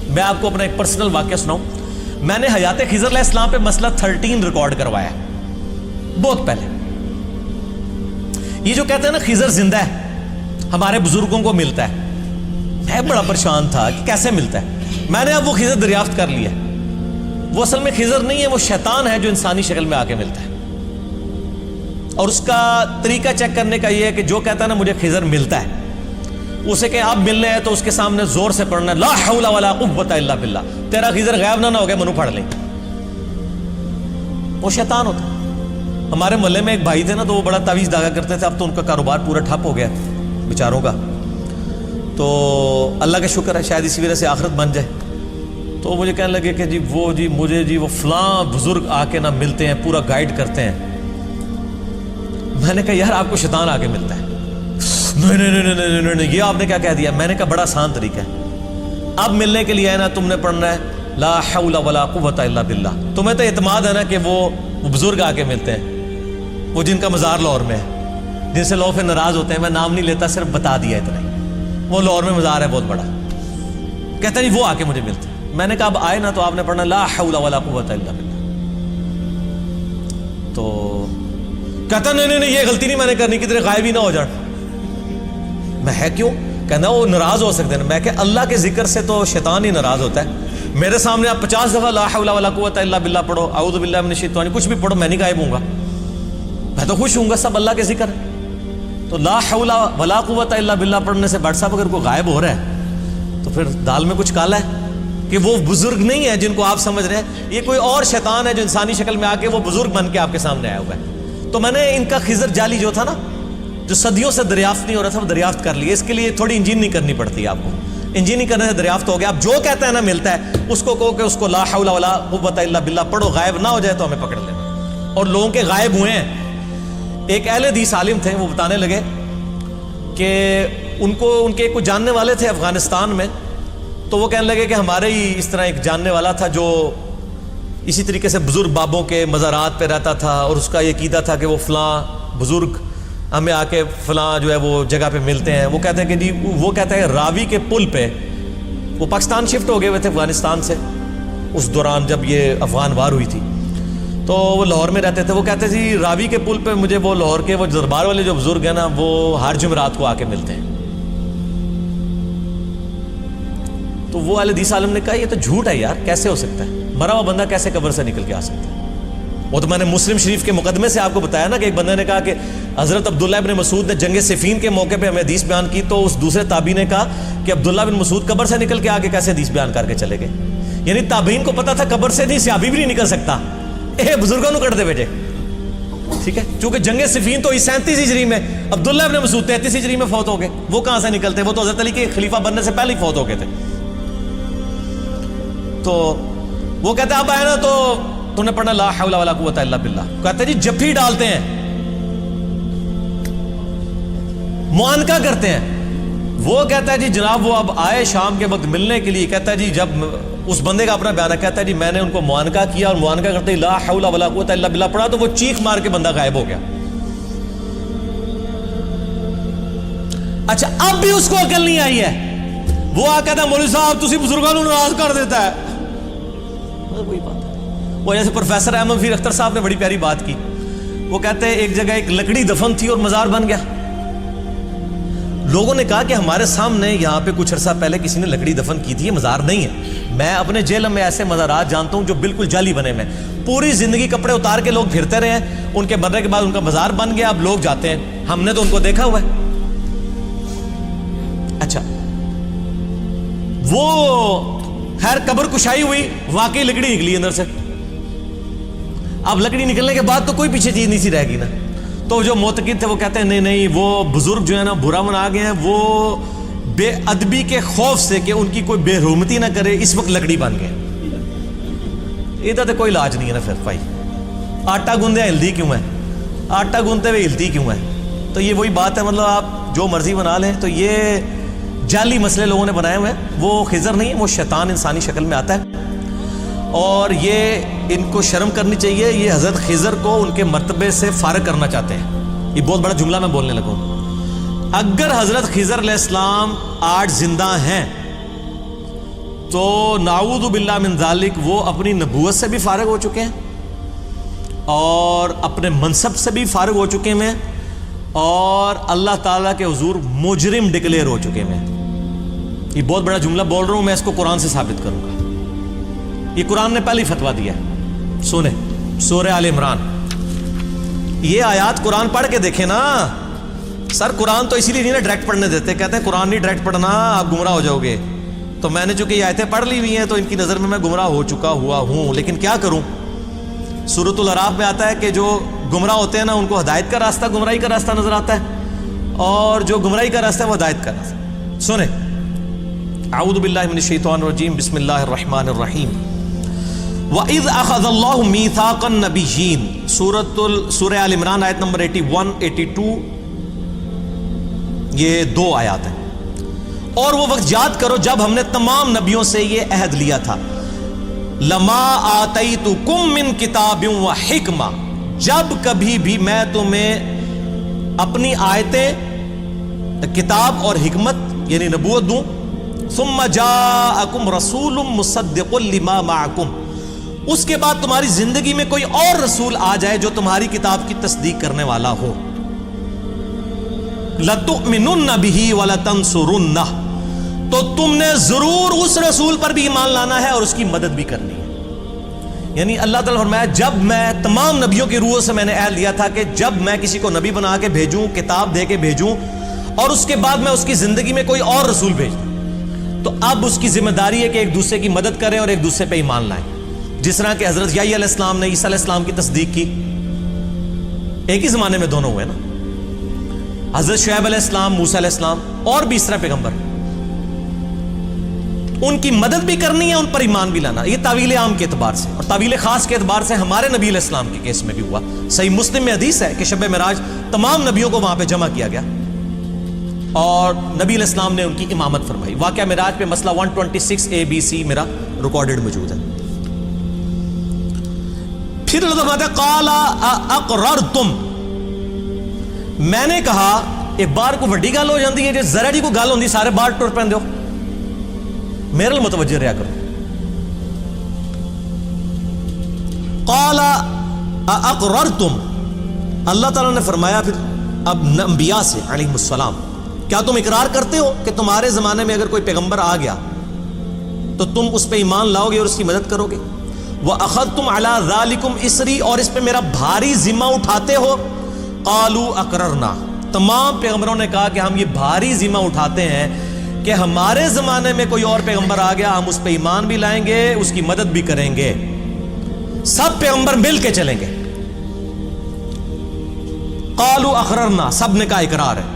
میں آپ کو اپنا ایک پرسنل واقعہ سناؤں. میں نے حیات خضر علیہ السلام پہ مسئلہ 13 ریکارڈ کروایا ہے بہت پہلے. یہ جو کہتے ہیں نا خضر زندہ ہے, ہمارے بزرگوں کو ملتا ہے, میں بڑا پریشان تھا کہ کیسے ملتا ہے. میں نے اب وہ خضر دریافت کر لیا. وہ اصل میں خضر نہیں ہے, وہ شیطان ہے جو انسانی شکل میں آ کے ملتا ہے. اور اس کا طریقہ چیک کرنے کا یہ ہے کہ جو کہتا ہے نا مجھے خضر ملتا ہے, اسے کہ آپ ملنے ہیں تو اس کے سامنے زور سے پڑھنا لا حول ولا قوت الا باللہ, تیرا خضر غائب نہ ہو گیا منو پڑھ لیں. وہ شیطان ہوتا ہے. ہمارے محلے میں ایک بھائی تھے نا, تو وہ بڑا تعویذ داغا کرتے تھے. اب تو ان کا کاروبار پورا ٹھپ ہو گیا بیچاروں کا. تو اللہ کا شکر ہے شاید اسی وجہ سے آخرت بن جائے. تو مجھے کہنے لگے کہ مجھے وہ فلاں بزرگ آ کے نہ ملتے ہیں, پورا گائیڈ کرتے ہیں. میں نے کہا یار آپ کو شیطان آ کے ملتا ہے. نہیں, یہ آپ نے کیا کہہ دیا. میں نے کہا بڑا آسان طریقہ ہے. اب ملنے کے لیے ہے نا تم نے پڑھنا ہے لا حول ولا قوت الا باللہ. تمہیں تو اعتماد ہے نا کہ وہ بزرگ آ کے ملتے ہیں, وہ جن کا مزار لاہور میں ہے, جن سے لوگ پھر ناراض ہوتے ہیں. میں نام نہیں لیتا, صرف بتا دیا اتنا ہی. وہ لاہور میں مزار ہے بہت بڑا. کہتا نہیں وہ آ کے مجھے ملتے ہیں. میں نے کہا اب آئے نا تو آپ نے پڑھنا لا حول ولا قوت الا باللہ. تو کہتا نہیں یہ غلطی نہیں میں نے کرنی, کدھر غائب ہی نہ ہو جان. میں ہے کیوں؟ کہنا وہ ناراض ہو سکتے ہیں. میں کہ اللہ کے ذکر سے تو شیطان ہی ناراض ہوتا ہے. میرے سامنے آپ 50 دفعہ لا حول ولا قوت الا باللہ پڑھو, اعوذ باللہ من الشیطان, کچھ بھی پڑھو, میں نہیں غائب ہوں گا. میں تو خوش ہوں گا, سب اللہ کے ذکر ہے. تو لا حول ولا قوت الا باللہ پڑھنے سے بٹ صاحب اگر کوئی غائب ہو رہا ہے تو پھر دال میں کچھ کالا ہے کہ وہ بزرگ نہیں ہے جن کو آپ سمجھ رہے ہیں. یہ کوئی اور شیطان ہے جو انسانی شکل میں آ کے وہ بزرگ بن کے آپ کے سامنے آیا ہوا ہے. تو میں نے ان کا خضر جعلی جو تھا نا, جو صدیوں سے دریافت نہیں ہو رہا تھا, وہ دریافت کر لیا. اس کے لیے تھوڑی انجین نہیں کرنی پڑتی آپ کو. انجین نہیں کرنے سے دریافت ہو گیا. آپ جو کہتا ہے نا ملتا ہے, اس کو کہو کہ اس کو لا حول ولا قوت الا باللہ پڑھو, غائب نہ ہو جائے تو ہمیں پکڑ لینا. اور لوگوں کے غائب ہوئے ہیں. ایک اہل حدیث عالم تھے, وہ بتانے لگے کہ ان کے کوئی جاننے والے تھے افغانستان میں. تو وہ کہنے لگے کہ ہمارے ہی اس طرح ایک جاننے والا تھا جو اسی طریقے سے بزرگ بابوں کے مزارات پہ رہتا تھا, اور اس کا یہ عقیدہ تھا کہ وہ فلاں بزرگ ہمیں آ کے فلاں جو ہے وہ جگہ پہ ملتے ہیں. وہ کہتے ہیں کہ جی, وہ کہتے ہیں راوی کے پل پہ, وہ پاکستان شفٹ ہو گئے ہوئے تھے افغانستان سے اس دوران جب یہ افغان وار ہوئی تھی, تو وہ لاہور میں رہتے تھے. وہ کہتے تھے راوی کے پل پہ مجھے وہ لاہور کے وہ دربار والے جو بزرگ ہیں نا, وہ ہر جمعرات کو آ کے ملتے ہیں. تو وہ اہل حدیث عالم نے کہا یہ تو جھوٹ ہے یار, کیسے ہو سکتا ہے, مرا ہوا بندہ کیسے قبر سے نکل کے آ سکتا ہے. وہ تو میں نے مسلم شریف کے مقدمے سے آپ کو بتایا نا کہ ایک بندے نے کہا کہ حضرت عبداللہ ابن مسعود نے جنگ صفین کے موقع پہ ہمیں حدیث بیان کی, تو اس دوسرے تابعی نے کہا کہ عبداللہ بن مسعود قبر سے نکل کے آگے کیسے حدیث بیان کر کے چلے گئے. یعنی تابعین کو پتا تھا قبر سے نہیں, صحابی بھی نہیں نکل سکتا, بزرگوں کو کٹ دے بیٹے. ٹھیک ہے, چونکہ جنگ صفین تو 37 ہجری میں, عبداللہ ابن مسعود 33 ہجری میں فوت ہو گئے. وہ کہاں سے نکلتے, وہ تو حضرت علی کے خلیفہ بننے سے پہلے ہی فوت ہو گئے تھے. تو وہ کہتے ہیں اب آئے نا تو تم نے پڑھنا لا حول ولا قوت الا باللہ. کہتے ہیں جی جفی ڈالتے ہیں, معانقہ کرتے ہیں. وہ کہتا ہے جی جناب وہ اب آئے شام کے وقت ملنے کے لیے. کہتا ہے جی جب اس بندے کا اپنا بیان ہے, کہتا ہے جی میں نے ان کو معانقہ کیا, اور معانقہ کرتے ہی لا حول ولا قوت الا باللہ پڑھا تو وہ چیخ مار کے بندہ غائب ہو گیا. اچھا اب بھی اس کو عقل نہیں آئی ہے. وہ آ کہتا ہے مولوی صاحب تسی بزرگوں کو ناراض کر دیتا ہے. وہی بات ہے. وہ جیسے پروفیسر احمد فیر اختر صاحب نے بڑی پیاری بات کی. وہ کہتے ہیں ایک جگہ ایک لکڑی دفن تھی اور مزار بن گیا. لوگوں نے کہا کہ ہمارے سامنے یہاں پہ کچھ عرصہ پہلے کسی نے لکڑی دفن کی تھی, یہ مزار نہیں ہے. میں اپنے جیل میں ایسے مزارات جانتا ہوں جو بالکل جعلی بنے ہوئے, پوری زندگی کپڑے اتار کے لوگ پھرتے رہے ہیں, ان کے مرنے کے بعد ان کا مزار بن گیا, اب لوگ جاتے ہیں, ہم نے تو ان کو دیکھا ہوا ہے. اچھا وہ خیر قبر کشائی ہوئی, واقعی لکڑی نکلی اندر سے. اب لکڑی نکلنے کے بعد تو کوئی پیچھے چیز نہیں سی رہ گی نا. تو جو معتقد تھے وہ کہتے ہیں نہیں وہ بزرگ جو ہے نا برا منا گئے ہیں, وہ بے ادبی کے خوف سے کہ ان کی کوئی بے حرمتی نہ کرے اس وقت لکڑی بن گئے. ادھر تو کوئی علاج نہیں ہے نا. پھر بھائی آٹا گوندے ہلدی کیوں ہے, آٹا گوندتے ہوئے ہلتی کیوں ہے. تو یہ وہی بات ہے, مطلب آپ جو مرضی بنا لیں. تو یہ جعلی مسئلے لوگوں نے بنائے ہوئے ہیں. وہ خضر نہیں ہے, وہ شیطان انسانی شکل میں آتا ہے. اور یہ ان کو شرم کرنی چاہیے. یہ حضرت خضر کو ان کے مرتبے سے فارغ کرنا چاہتے ہیں. یہ بہت بڑا جملہ میں بولنے لگا ہوں. اگر حضرت خضر علیہ السلام آج زندہ ہیں تو نعوذ باللہ من ذالک وہ اپنی نبوت سے بھی فارغ ہو چکے ہیں اور اپنے منصب سے بھی فارغ ہو چکے ہیں اور اللہ تعالیٰ کے حضور مجرم ڈکلیئر ہو چکے ہیں. یہ بہت بڑا جملہ بول رہا ہوں میں، اس کو قرآن سے ثابت کروں گا. یہ قرآن نے پہلی فتویٰ دیا ہے. سنیں سورہ آل عمران، یہ آیات قرآن پڑھ کے دیکھیں نا. سر قرآن تو اسی لیے نہیں نا ڈائریکٹ پڑھنے دیتے، کہتے ہیں قرآن نہیں ڈائریکٹ پڑھنا آپ گمراہ ہو جاؤ گے. تو میں نے چونکہ یہ آیتیں پڑھ لی ہوئی ہیں تو ان کی نظر میں گمراہ ہو چکا ہوا ہوں، لیکن کیا کروں. سورۃ الاعراف میں آتا ہے کہ جو گمراہ ہوتے ہیں نا ان کو ہدایت کا راستہ گمراہی کا راستہ نظر آتا ہے، اور جو گمراہی کا راستہ ہے وہ ہدایت کا راستہ. سنیں اعوذ باللہ من الشیطان الرجیم بسم اللہ الرحمن الرحیم. وَإِذْ أَخَذَ اللَّهُ مِيثَاقَ النَّبِيِّينَ سورہ آل عمران آیت نمبر 81 82، یہ دو آیات ہیں. اور وہ وقت یاد کرو جب ہم نے تمام نبیوں سے یہ عہد لیا تھا، لما آتیتکم من کتاب و حکمہ، جب کبھی بھی میں تمہیں اپنی آیتیں کتاب اور حکمت یعنی نبوت دوں، ثم جاءکم رسول مصدق لما معکم، اس کے بعد تمہاری زندگی میں کوئی اور رسول آ جائے جو تمہاری کتاب کی تصدیق کرنے والا ہو، لتؤمنن بہ ولتنصرنہ، تو تم نے ضرور اس رسول پر بھی ایمان لانا ہے اور اس کی مدد بھی کرنی ہے. یعنی اللہ تعالیٰ فرمایا جب میں تمام نبیوں کی روحوں سے میں نے عہد لیا تھا کہ جب میں کسی کو نبی بنا کے بھیجوں، کتاب دے کے بھیجوں، اور اس کے بعد میں اس کی زندگی میں کوئی اور رسول بھیجوں، تو اب اس کی ذمہ داری ہے کہ ایک دوسرے کی مدد کریں اور ایک دوسرے پہ ایمان لائیں. جس طرح کہ حضرت یحییٰ علیہ السلام نے عیسیٰ علیہ السلام کی تصدیق کی، ایک ہی زمانے میں دونوں ہوئے نا. حضرت شعیب علیہ السلام، موسیٰ علیہ السلام اور بھی اس طرح پیغمبر، ان کی مدد بھی کرنی ہے، ان پر ایمان بھی لانا. یہ تعویل عام کے اعتبار سے، اور تعویل خاص کے اعتبار سے ہمارے نبی علیہ السلام کے کیس میں بھی ہوا. صحیح مسلم میں حدیث ہے کہ شب معراج تمام نبیوں کو وہاں پہ جمع کیا گیا اور نبی علیہ السلام نے ان کی امامت فرمائی. واقعہ معراج پہ مسئلہ 126 ABC میرا ریکارڈڈ موجود ہے. پھر اللہ فرماتا ہے قال اقررتم، میں نے کہا ایک بار کو وڈی گل ہو جاتی ہے جی ذرا جی کو گل ہوندی سارے باہر ٹر پیندے ہو، میرے متوجہ رہا کرو. قال اقررتم، اللہ تعالیٰ نے فرمایا پھر اب انبیاء سے علیہ السلام، کیا تم اقرار کرتے ہو کہ تمہارے زمانے میں اگر کوئی پیغمبر آ گیا تو تم اس پہ ایمان لاؤ گے اور اس کی مدد کرو گے؟ وَأَخَذْتُمْ عَلَىٰ ذَلِكُمْ إِصْرِي، اور اس پہ میرا بھاری ذمہ اٹھاتے ہو؟ قَالُوا أَقْرَرْنَا، تمام پیغمبروں نے کہا کہ ہم یہ بھاری ذمہ اٹھاتے ہیں کہ ہمارے زمانے میں کوئی اور پیغمبر آ گیا ہم اس پہ ایمان بھی لائیں گے، اس کی مدد بھی کریں گے، سب پیغمبر مل کے چلیں گے. قَالُوا أَقْرَرْنَا، سب نے کہا اقرار ہے.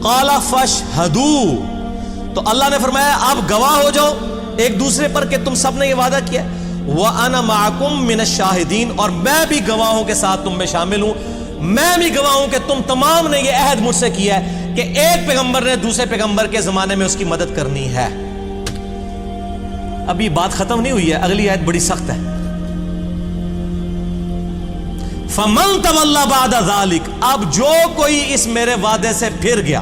قَالَ فَاشْهَدُوا، تو اللہ نے فرمایا اب گواہ ہو جاؤ ایک دوسرے پر کہ تم سب نے یہ وعدہ کیا. وَأَنَا مَعَكُمْ مِنَ الشَّاهِدِينَ، اور میں بھی گواہوں کے ساتھ تم میں شامل ہوں، میں بھی گواہ ہوں کہ تم تمام نے یہ عہد مجھ سے کیا ہے کہ ایک پیغمبر نے دوسرے پیغمبر کے زمانے میں اس کی مدد کرنی ہے. ابھی بات ختم نہیں ہوئی ہے، اگلی آیت بڑی سخت ہے. فَمَن تَوَلَّىٰ بَعْدَ ذَلِكَ، اب جو کوئی اس میرے وعدے سے پھر گیا،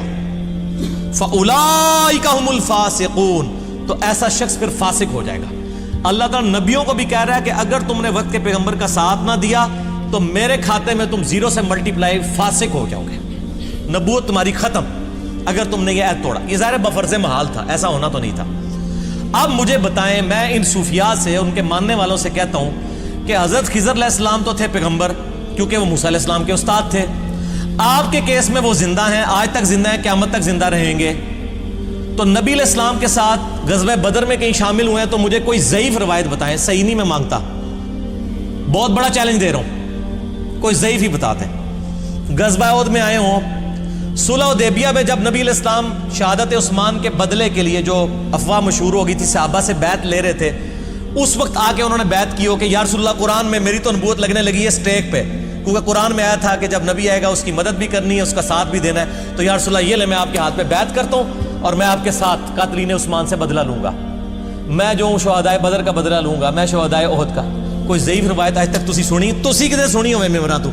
فَأُولَٰئِكَ هُمُ الْفَاسِقُونَ، تو ایسا شخص پھر فاسق ہو جائے گا. اللہ تعالیٰ نبیوں کو بھی کہہ رہا ہے کہ اگر تم نے وقت کے پیغمبر کا ساتھ نہ دیا تو میرے کھاتے میں تم 0 سے ملٹیپلائی فاسق ہو جاؤ گے، نبوت تمہاری ختم اگر تم نے یہ عہد توڑا. یہ ظاہر بفرض محال تھا، ایسا ہونا تو نہیں تھا. اب مجھے بتائیں، میں ان صوفیاء سے، ان کے ماننے والوں سے کہتا ہوں کہ حضرت خضر علیہ السلام تو تھے پیغمبر کیونکہ وہ موسیٰ علیہ السلام کے استاد تھے، آپ کے کیس میں وہ زندہ ہیں، آج تک زندہ ہیں، قیامت تک زندہ رہیں گے. تو نبی علیہ السلام کے ساتھ غزوہ بدر میں کہیں شامل ہوئے ہیں تو مجھے کوئی ضعیف روایت بتائیں، صحیح نہیں میں مانگتا، بہت بڑا چیلنج دے رہا ہوں، کوئی ضعیف ہی بتاتے ہیں. غزوہ احد میں آئے ہوں، صلح حدیبیہ میں جب نبی علیہ السلام شہادت عثمان کے بدلے کے لیے جو افواہ مشہور ہو گئی تھی صحابہ سے بیعت لے رہے تھے، اس وقت آ کے انہوں نے بیعت کی ہو کہ یا رسول اللہ قرآن میں میری تو نبوت لگنے لگی ہے اسٹیک پہ، کیونکہ قرآن میں آیا تھا کہ جب نبی آئے گا اس کی مدد بھی کرنی ہے، اس کا ساتھ بھی دینا ہے، تو یا رسول اللہ یہ لے میں آپ کے ہاتھ پہ بیعت کرتا ہوں اور میں آپ کے ساتھ قاتلین عثمان سے بدلہ لوں گا، میں جو ہوں شہدائے بدر کا بدلہ لوں گا، میں شہدائے احد کا. کوئی ضعیف روایت آج تک تسی سنی؟ تسی کدے سنی ہوئے ممبراں تو؟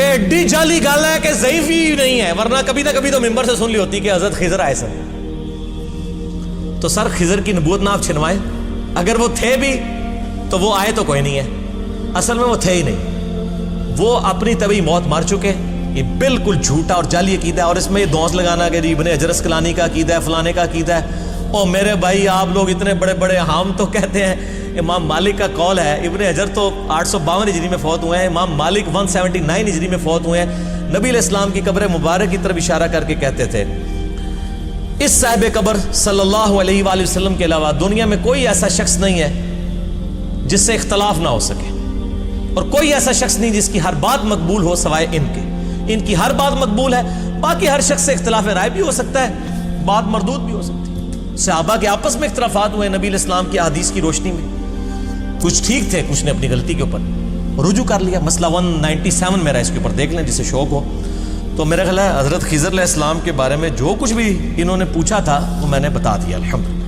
ایڈی جعلی گل ہے کہ ضعیف ہی نہیں ہے، ورنہ کبھی نہ کبھی تو ممبر سے سن لی ہوتی کہ حضرت خضر آئے سن. تو سر خضر کی نبوت نہ آپ چھنوائیں، اگر وہ تھے بھی تو وہ آئے تو کوئی نہیں ہے، اصل میں وہ تھے ہی نہیں، وہ اپنی طبعی موت مار چکے۔ یہ بالکل جھوٹا اور جعلی عقیدہ ہے، اور اس میں یہ دونس لگانا کہ ابن حجر اسقلانی کا عقیدہ ہے، فلانے کا عقیدہ ہے۔ اور میرے بھائی آپ لوگ اتنے بڑے بڑے ہم تو کہتے ہیں امام مالک کا قول ہے، ابن حجر تو 852 ہجری میں فوت ہوئے ہیں، امام مالک 179 ہجری میں فوت ہوئے ہیں۔ نبی علیہ السلام کی قبر مبارک کی طرف اشارہ کر کے کہتے تھے اس صاحب قبر صلی اللہ علیہ وآلہ وسلم کے علاوہ دنیا میں کوئی ایسا شخص نہیں ہے جس سے اختلاف نہ ہو سکے، اور کوئی ایسا شخص نہیں جس کی ہر بات مقبول ہو سوائے ان کی ہر بات مقبول ہے، باقی ہر شخص سے اختلاف رائے بھی ہو سکتا ہے، بات مردود بھی ہو سکتی ہے۔ صحابہ کے آپس میں اختلافات ہوئے نبی علیہ السلام کی احادیث کی روشنی میں، کچھ ٹھیک تھے، کچھ نے اپنی غلطی کے اوپر رجوع کر لیا۔ مسئلہ 197 میرا اس کے اوپر دیکھ لیں جسے شوق ہو۔ تو میرا خیال ہے حضرت خضر علیہ السلام کے بارے میں جو کچھ بھی انہوں نے پوچھا تھا وہ میں نے بتا دیا الحمدللہ۔